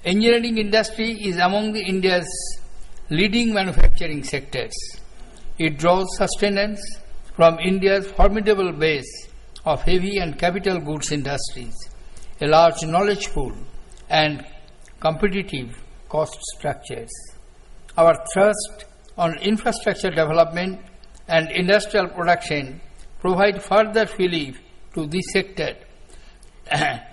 Engineering industry is among India's leading manufacturing sectors. It draws sustenance from India's formidable base of heavy and capital goods industries, a large knowledge pool, and competitive cost structures. Our thrust on infrastructure development and industrial production provide further relief to this sector,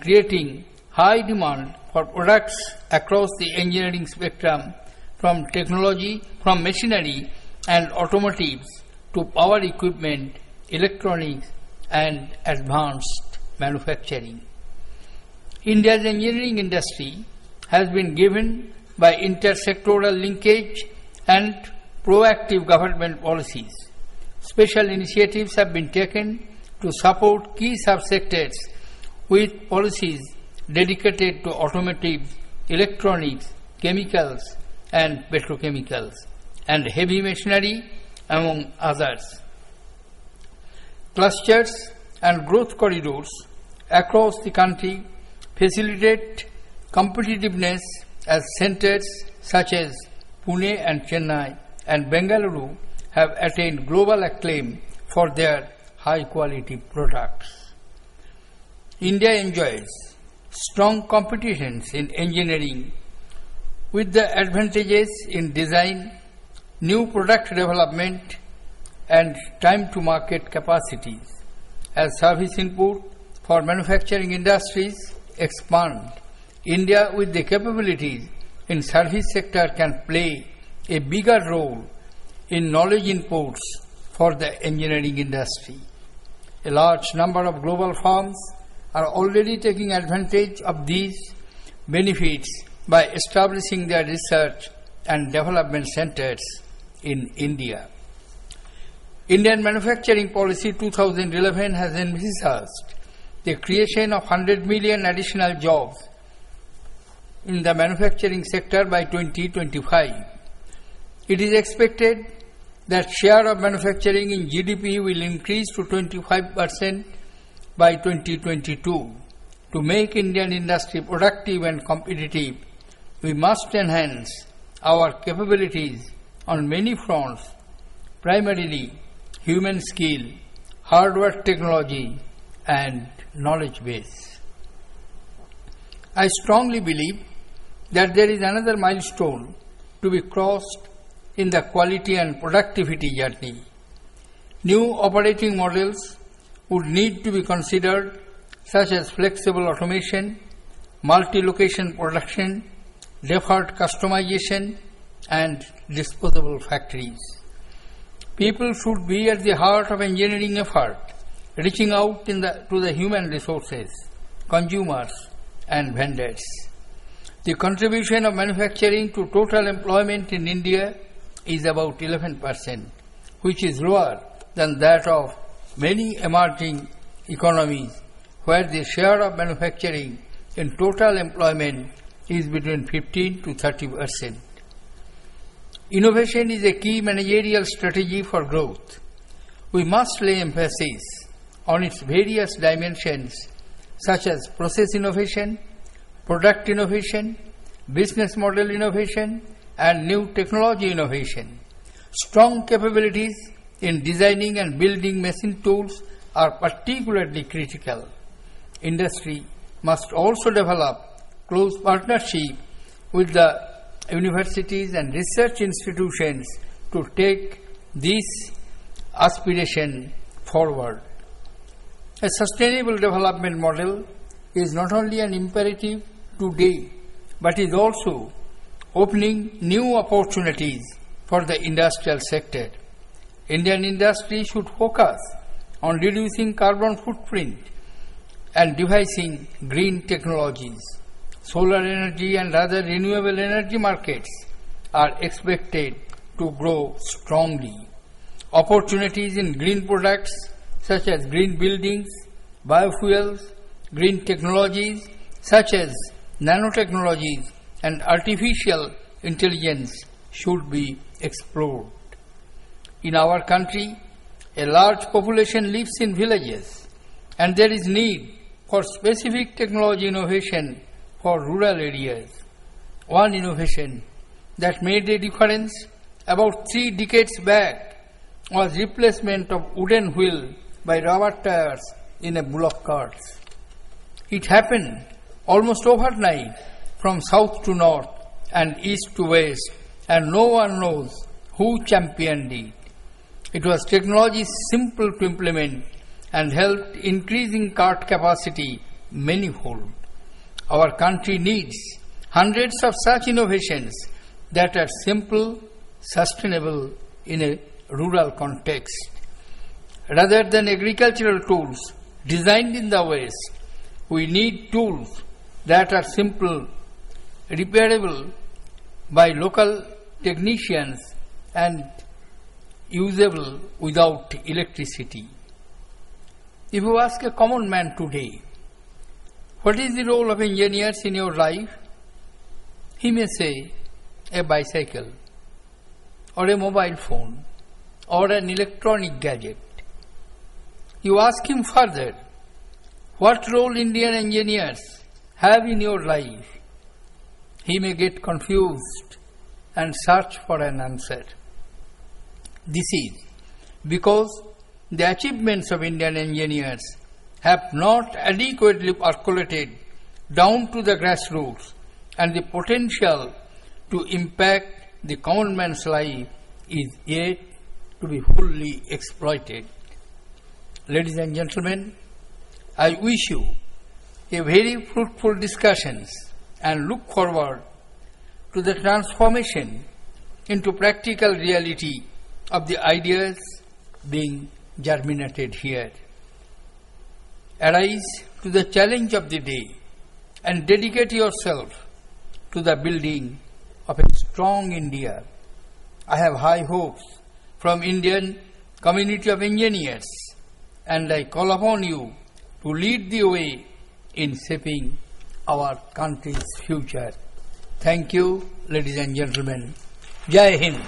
creating high demand for products across the engineering spectrum from technology, from machinery and automotives to power equipment, electronics and advanced manufacturing. India's engineering industry has been given by intersectoral linkage and proactive government policies. Special initiatives have been taken to support key subsectors with policies dedicated to automotive, electronics, chemicals and petrochemicals, and heavy machinery, among others. Clusters and growth corridors across the country facilitate competitiveness as centers such as Pune and Chennai and Bengaluru have attained global acclaim for their high-quality products. India enjoys strong competitions in engineering with the advantages in design, new product development and time-to-market capacities. As service input for manufacturing industries expand, India with the capabilities in service sector can play a bigger role in knowledge inputs for the engineering industry. A large number of global firms are already taking advantage of these benefits by establishing their research and development centers in India. Indian Manufacturing Policy 2011 has envisaged the creation of 100 million additional jobs in the manufacturing sector by 2025. It is expected that share of manufacturing in GDP will increase to 25% by 2022. To make Indian industry productive and competitive, we must enhance our capabilities on many fronts, primarily human skill, hardware technology and knowledge base. I strongly believe that there is another milestone to be crossed in the quality and productivity journey. New operating models would need to be considered, such as flexible automation, multi-location production, deferred customization and disposable factories. People should be at the heart of engineering effort, reaching out to the human resources, consumers and vendors. The contribution of manufacturing to total employment in India is about 11%, which is lower than that of many emerging economies, where the share of manufacturing in total employment is between 15 to 30%. Innovation is a key managerial strategy for growth. We must lay emphasis on its various dimensions, such as process innovation, product innovation, business model innovation, and new technology innovation. Strong capabilities in designing and building machine tools are particularly critical. Industry must also develop close partnership with the universities and research institutions to take this aspiration forward. A sustainable development model is not only an imperative today, but is also opening new opportunities for the industrial sector. Indian industry should focus on reducing carbon footprint and devising green technologies. Solar energy and other renewable energy markets are expected to grow strongly. Opportunities in green products such as green buildings, biofuels, green technologies such as nanotechnologies and artificial intelligence should be explored. In our country, a large population lives in villages, and there is need for specific technology innovation for rural areas. One innovation that made a difference about 3 decades back was replacement of wooden wheel by rubber tires in a bullock carts. It happened almost overnight from south to north and east to west, and no one knows who championed it. It was technology simple to implement and helped increasing cart capacity manyfold. Our country needs hundreds of such innovations that are simple, sustainable in a rural context. Rather than agricultural tools designed in the West, we need tools that are simple, repairable by local technicians and usable without electricity. If you ask a common man today, what is the role of engineers in your life? He may say, a bicycle, or a mobile phone, or an electronic gadget. You ask him further, what role Indian engineers have in your life? He may get confused and search for an answer. This is because the achievements of Indian engineers have not adequately percolated down to the grassroots, and the potential to impact the common man's life is yet to be fully exploited. Ladies and gentlemen, I wish you a very fruitful discussions and look forward to the transformation into practical reality of the ideas being germinated here. Arise to the challenge of the day and dedicate yourself to the building of a strong India. I have high hopes from Indian community of engineers, and I call upon you to lead the way in shaping our country's future. Thank you, ladies and gentlemen. Jai Hind.